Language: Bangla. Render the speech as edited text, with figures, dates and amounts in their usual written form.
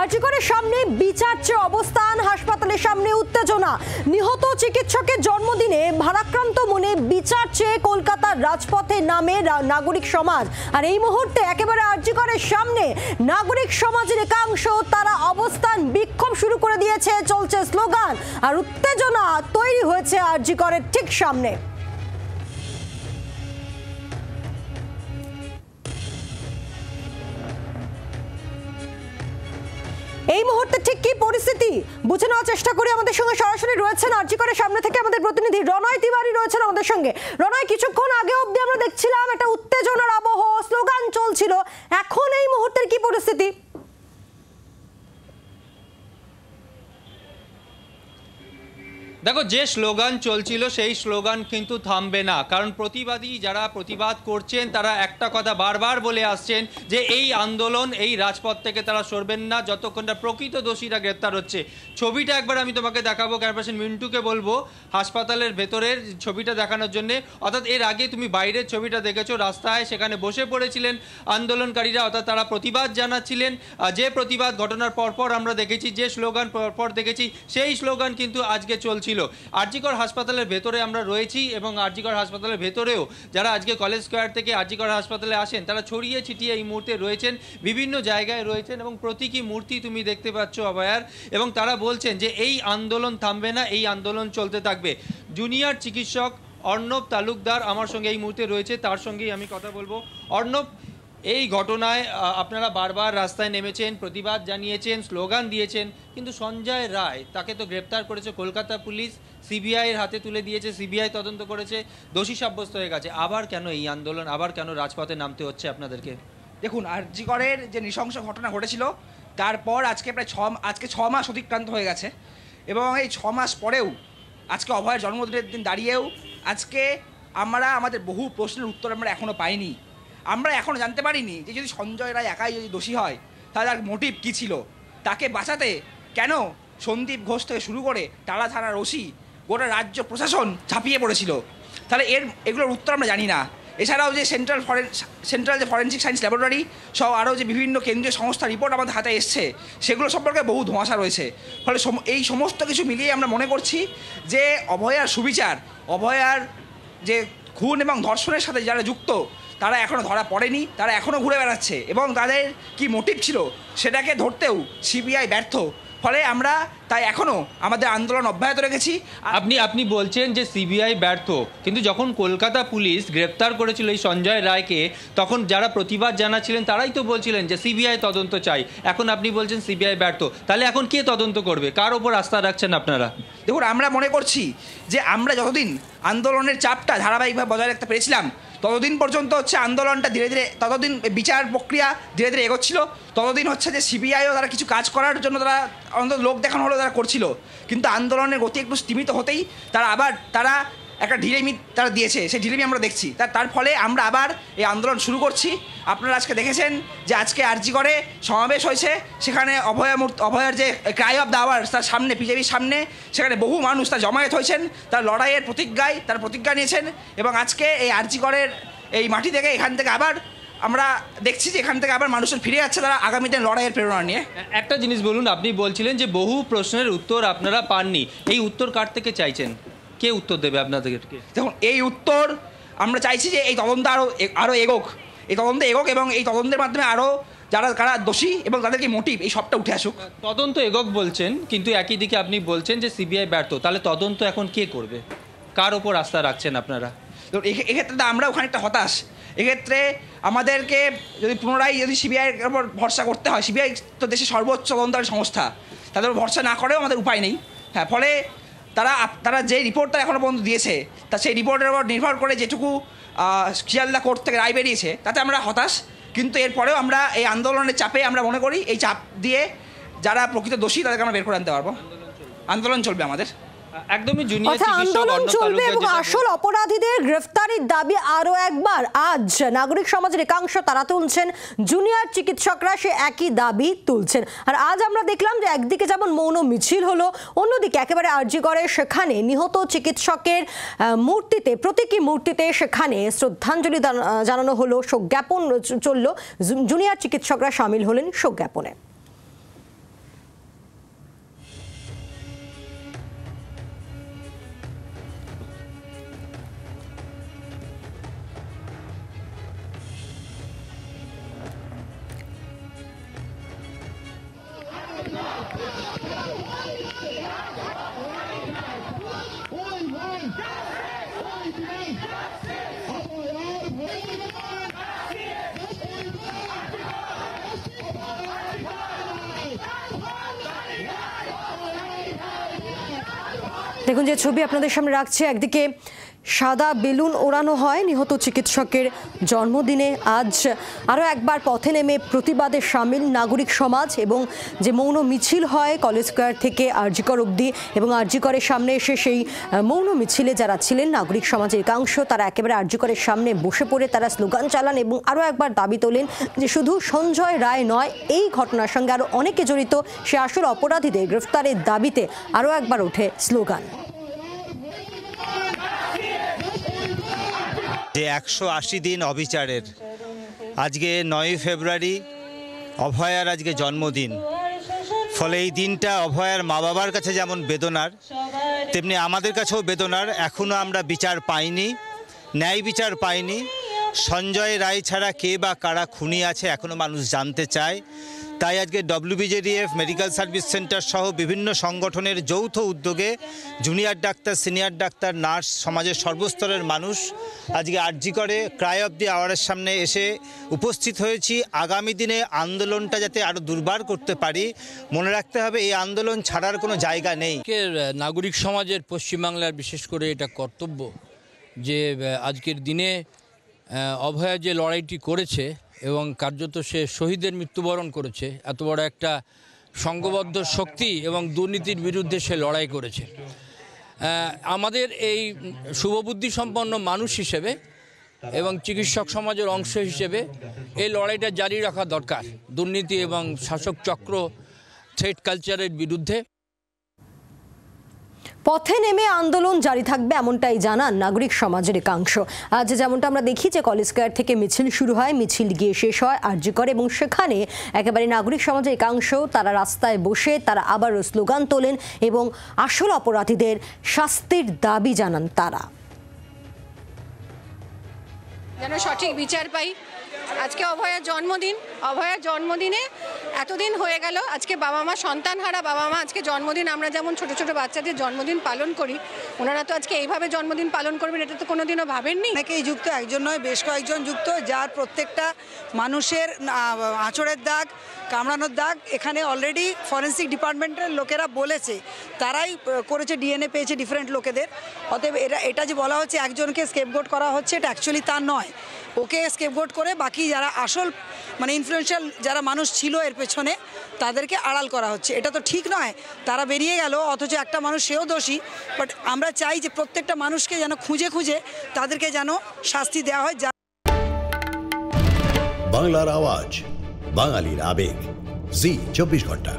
আরজিকরের সামনে বিচার চেয়ে অবস্থান, হাসপাতালের সামনে উত্তেজনা। নিহত চিকিৎসকের জন্মদিনে ভারাক্রান্ত মনে বিচার চেয়ে কলকাতার রাজপথে নামে নাগরিক সমাজ। আর এই মুহূর্তে একেবারে আরজিকরের সামনে নাগরিক সমাজের একাংশ তারা অবস্থান, বিক্ষোভ শুরু করে দিয়েছে, চলছে স্লোগান আর উত্তেজনা তৈরি হয়েছে আরজিকরের ঠিক সামনে। এই মুহূর্তে ঠিক কি পরিস্থিতি বুঝে নেওয়ার চেষ্টা করি। আমাদের সঙ্গে সরাসরি রয়েছেন আরজিকরের সামনে থেকে আমাদের প্রতিনিধি রনয় তিওয়ারি রয়েছেন আমাদের সঙ্গে। রনয়, কিছুক্ষণ আগে অবধি আমরা দেখছিলাম একটা উত্তেজনার আবহ, স্লোগান চলছিল, এখন এই মুহূর্তের কি পরিস্থিতি? দেখো, যে স্লোগান চলছিল সেই স্লোগান কিন্তু থামবে না, কারণ প্রতিবাদী যারা প্রতিবাদ করছেন তারা একটা কথা বারবার বলে আসছেন যে এই আন্দোলন, এই রাজপথ থেকে তারা সরবেন না যতক্ষণ না প্রকৃত দোষীরা গ্রেপ্তার হচ্ছে। ছবিটা একবার আমি তোমাকে দেখাবো, ক্যামেরাপারসন মিন্টুকে বলবো হাসপাতালের ভেতরের ছবিটা দেখানোর জন্য। অর্থাৎ এর আগে তুমি বাইরের ছবিটা দেখেছো, রাস্তায় সেখানে বসে পড়েছিলেন আন্দোলনকারীরা, অর্থাৎ তারা প্রতিবাদ জানাচ্ছিলেন। যে প্রতিবাদ ঘটনার পরপর আমরা দেখেছি, যে স্লোগান পরপর দেখেছি, সেই স্লোগান কিন্তু আজকে চলছিল। আরজিকর হাসপাতালের ভেতরে আমরা রয়েছি এবং আরজিকর হাসপাতালের ভেতরেও যারা আজকে কলেজ স্কয়ার থেকে আরজিকর হাসপাতালে আসেন তারা ছড়িয়ে ছিটিয়ে এই মুহূর্তে রয়েছেন, বিভিন্ন জায়গায় রয়েছেন এবং প্রতীকী মূর্তি তুমি দেখতে পাচ্ছ অভয়ার। এবং তারা বলছেন যে এই আন্দোলন থামবে না, এই আন্দোলন চলতে থাকবে। জুনিয়র চিকিৎসক অর্ণব তালুকদার আমার সঙ্গে এই মুহূর্তে রয়েছে, তার সঙ্গেই আমি কথা বলবো। অর্ণব, এই ঘটনায় আপনারা বারবার রাস্তায় নেমেছেন, প্রতিবাদ জানিয়েছেন, স্লোগান দিয়েছেন, কিন্তু সঞ্জয় রায় তাকে তো গ্রেপ্তার করেছে কলকাতা পুলিশ, সিবিআইয়ের হাতে তুলে দিয়েছে, সিবিআই তদন্ত করেছে, দোষী সাব্যস্ত হয়ে গেছে। আবার কেন এই আন্দোলন, আবার কেন রাজপথে নামতে হচ্ছে আপনাদেরকে? দেখুন, আরজিকরের যে নৃশংস ঘটনা ঘটেছিল তারপর আজকে প্রায় 6 মাস অতিক্রান্ত হয়ে গেছে এবং এই 6 মাস পরেও আজকে অভয়ের জন্মদিনের দিন দাঁড়িয়েও আজকে আমরা আমাদের বহু প্রশ্নের উত্তর আমরা এখনও পাইনি। আমরা এখনও জানতে পারিনি যে যদি সঞ্জয় রায় একাই যদি দোষী হয় তাহলে তার মোটিভ কী ছিল, তাকে বাঁচাতে কেন সন্দীপ ঘোষ থেকে শুরু করে টালা থানার ওসি, গোটা রাজ্য প্রশাসন ঝাঁপিয়ে পড়েছিল, তাহলে এগুলোর উত্তর আমরা জানি না। এছাড়াও যে সেন্ট্রাল যে ফরেনসিক সায়েন্স ল্যাবরেটরি সহ আরও যে বিভিন্ন কেন্দ্রীয় সংস্থার রিপোর্ট আমাদের হাতে এসছে সেগুলো সম্পর্কে বহু ধোঁয়াশা রয়েছে। ফলে এই সমস্ত কিছু মিলিয়ে আমরা মনে করছি যে অভয়ার সুবিচার, অভয়ার যে খুন এবং ধর্ষণের সাথে যারা যুক্ত তারা এখনও ধরা পড়েনি, তারা এখনও ঘুরে বেড়াচ্ছে এবং তাদের কি মোটিভ ছিল সেটাকে ধরতেও সিবিআই ব্যর্থ। ফলে আমরা তাই এখনও আমাদের আন্দোলন অব্যাহত রেখেছি। আপনি বলছেন যে সিবিআই ব্যর্থ, কিন্তু যখন কলকাতা পুলিশ গ্রেপ্তার করেছিল এই সঞ্জয় রায়কে তখন যারা প্রতিবাদ জানাচ্ছিলেন তারাই তো বলছিলেন যে সিবিআই তদন্ত চাই। এখন আপনি বলছেন সিবিআই ব্যর্থ, তাহলে এখন কে তদন্ত করবে, কার ওপর আস্থা রাখছেন আপনারা? দেখুন, আমরা মনে করছি যে আমরা যতদিন আন্দোলনের চাপটা ধারাবাহিকভাবে বজায় রাখতে পেরেছিলাম ততদিন পর্যন্ত হচ্ছে আন্দোলনটা ধীরে ধীরে, ততদিন বিচার প্রক্রিয়া ধীরে ধীরে এগোচ্ছিল, ততদিন হচ্ছে যে সিবিআইও তারা কিছু কাজ করার জন্য তারা অন্তত লোক দেখানো হলেও তারা করছিল। কিন্তু আন্দোলনের গতি একটু স্তীমিত হতেই তারা একটা ঢিলেমি তারা দিয়েছে, সেই ঢিলেমি আমরা দেখছি। তার ফলে আমরা আবার এই আন্দোলন শুরু করছি। আপনারা আজকে দেখেছেন যে আজকে আরজিকরে সমাবেশ হয়েছে, সেখানে অভয়ার যে ক্রাই অফ দ্য আওয়ার্স তার সামনে, বিজেপির সামনে, সেখানে বহু মানুষ তার জমায়েত হয়েছেন, তার লড়াইয়ের প্রতিজ্ঞা নিয়েছেন এবং আজকে এই আরজিকরের এই মাটি থেকে, এখান থেকে আবার আমরা দেখছি যে এখান থেকে আবার মানুষের ফিরে যাচ্ছে তারা আগামী দিন লড়াইয়ের প্রেরণা নিয়ে। একটা জিনিস বলুন, আপনি বলছিলেন যে বহু প্রশ্নের উত্তর আপনারা পাননি, এই উত্তর কার থেকে চাইছেন, কে উত্তর দেবে আপনাদেরকে? দেখুন, এই উত্তর আমরা চাইছি যে এই তদন্ত আরও এগোক, এই তদন্ত এগোক এবং এই তদন্তের মাধ্যমে আরও কারা দোষী এবং তাদেরকে মোটিভ এই সবটা উঠে আসুক। তদন্ত এগোক বলছেন, কিন্তু একই দিকে আপনি বলছেন যে সিবিআই ব্যর্থ, তাহলে তদন্ত এখন কে করবে, কার ওপর আস্থা রাখছেন আপনারা? এক্ষেত্রে তো আমরাও খানিকটা হতাশ। এক্ষেত্রে আমাদেরকে যদি পুনরায় সিবিআইয়ের উপর ভরসা করতে হয়, সিবিআই তো দেশের সর্বোচ্চ তদন্তকারী সংস্থা, তাদের ভরসা না করেও আমাদের উপায় নেই। হ্যাঁ, ফলে তারা যে রিপোর্টটা এখনও পর্যন্ত দিয়েছে তা সেই রিপোর্টের উপর নির্ভর করে যেটুকু শিয়ালদা কোর্ট থেকে রায় বেরিয়েছে তাতে আমরা হতাশ। কিন্তু এরপরেও আমরা এই আন্দোলনের চাপে আমরা মনে করি এই চাপ দিয়ে যারা প্রকৃত দোষী তাদেরকে আমরা বের করে আনতে পারবো। আন্দোলন চলবে আমাদের। একদমই জুনিয়র আন্দোলন চলবে এবং আসল অপরাধীদের গ্রেফতারির দাবি আরো একবার আজ নাগরিক সমাজের একাংশ তারা তুলছেন, জুনিয়র চিকিৎসকরা সে একই দাবি তুলছেন। আর আজ আমরা দেখলাম যে একদিকে যেমন মৌন মিছিল হলো, অন্যদিকে একেবারে আরজিকরে সেখানে নিহত চিকিৎসকের মূর্তিতে, প্রতীকী মূর্তিতে সেখানে শ্রদ্ধাঞ্জলি জানানো হলো, শোক জ্ঞাপন চলল, জুনিয়র চিকিৎসকরা সামিল হলেন শোক জ্ঞাপনে। দেখুন যে ছবি আপনাদের সামনে রাখছে, একদিকে সাদা বেলুন ওড়ানো হয় নিহত চিকিৎসকের জন্মদিনে। আজ আরও একবার পথে নেমে প্রতিবাদে সামিল নাগরিক সমাজ এবং যে মৌন মিছিল হয় কলেজ স্কয়ার থেকে আরজি কর অবধি, এবং আরজি করের সামনে এসে সেই মৌন মিছিলে যারা ছিলেন নাগরিক সমাজের একাংশ তারা একেবারে আরজি করের সামনে বসে পড়ে তারা স্লোগান চালান এবং আরও একবার দাবি তোলেন যে শুধু সঞ্জয় রায় নয়, এই ঘটনার সঙ্গে আরও অনেকে জড়িত, সে আসল অপরাধীদের গ্রেফতারের দাবিতে আরও একবার ওঠে স্লোগান। যে 180 দিন অবিচারের, আজকে 9 ফেব্রুয়ারি অভয়ার আজকে জন্মদিন। ফলে এই দিনটা অভয়ার মা বাবার কাছে যেমন বেদনার, তেমনি আমাদের কাছেও বেদনার। এখনও আমরা বিচার পাইনি, ন্যায় বিচার পাইনি। সঞ্জয় রায় ছাড়া কে বা কারা খুনি আছে এখনও মানুষ জানতে চায়। তাই আজকে WBJDF মেডিকেল সার্ভিস সেন্টার সহ বিভিন্ন সংগঠনের যৌথ উদ্যোগে junior doctor, senior doctor, nurse, সমাজের সর্বস্তরের মানুষ আজকে আরজি করে ক্রাই অফ দি আওয়ারের সামনে এসে উপস্থিত হয়েছি। আগামী দিনে আন্দোলনটা যাতে আরও দুর্বার করতে পারি, মনে রাখতে হবে এই আন্দোলন ছাড়ার কোনো জায়গা নেই। নাগরিক সমাজের পশ্চিমবাংলার বিশেষ করে এটা কর্তব্য যে আজকের দিনে অভয়া যে লড়াইটি করেছে এবং কার্যত সে শহীদের মৃত্যুবরণ করেছে, এত বড় একটা সংঘবদ্ধ শক্তি এবং দুর্নীতির বিরুদ্ধে সে লড়াই করেছে। আমাদের এই শুভবুদ্ধি সম্পন্ন মানুষ হিসেবে এবং চিকিৎসক সমাজের অংশ হিসেবে এই লড়াইটা জারি রাখা দরকার দুর্নীতি এবং শাসক চক্র থ্রেট কালচারের বিরুদ্ধে। পথে নেমে আন্দোলন জারি থাকবে এমনটাই জানান নাগরিক সমাজের একাংশ। আজ যেমনটা আমরা দেখি যে কলেজ স্কয়ার থেকে মিছিল শুরু হয়, মিছিল গিয়ে শেষ হয় আরজি করে এবং সেখানে একেবারে নাগরিক সমাজের একাংশ তারা রাস্তায় বসে তারা আবারও স্লোগান তোলেন এবং আসল অপরাধীদের শাস্তির দাবি জানান তারা। যেন সঠিক বিচার পাই। আজকে অভয়ার জন্মদিন, অভয়ার জন্মদিনে এতদিন হয়ে গেল, আজকে বাবা মা সন্তানহারা বাবা মা আজকে জন্মদিন, আমরা যেমন ছোট ছোট বাচ্চাদের জন্মদিন পালন করি, ওনারা তো আজকে এইভাবে জন্মদিন পালন করবেন এটা তো কোনোদিনও ভাবেননি। অনেকেই যুক্ত, একজন নয় বেশ কয়েকজন যুক্ত, যার প্রত্যেকটা মানুষের আঁচড়ের দাগ, কামড়ানোর দাগ এখানে অলরেডি ফরেন্সিক ডিপার্টমেন্টের লোকেরা বলেছে, তারাই করেছে, ডিএনএ পেয়েছে ডিফারেন্ট লোকেদের। অতএব এটা যে বলা হচ্ছে একজনকে স্কেপগোট করা হচ্ছে, এটা অ্যাকচুয়ালি তা নয়। ওকে স্কেপগোট করে বাকি যারা আসল ইনফ্লুয়েন্সিয়াল যারা মানুষ ছিল এর পেছনে তাদেরকে আড়াল করা হচ্ছে, এটা তো ঠিক নয়। তারা বেরিয়ে গেল অথচ একটা মানুষ সেও দোষী। বাট আমরা চাই যে প্রত্যেকটা মানুষকে যেন খুঁজে খুঁজে তাদেরকে যেন শাস্তি দেওয়া হয়। বাংলার আওয়াজ, বাঙালির আবেগ, জি 24 ঘন্টা।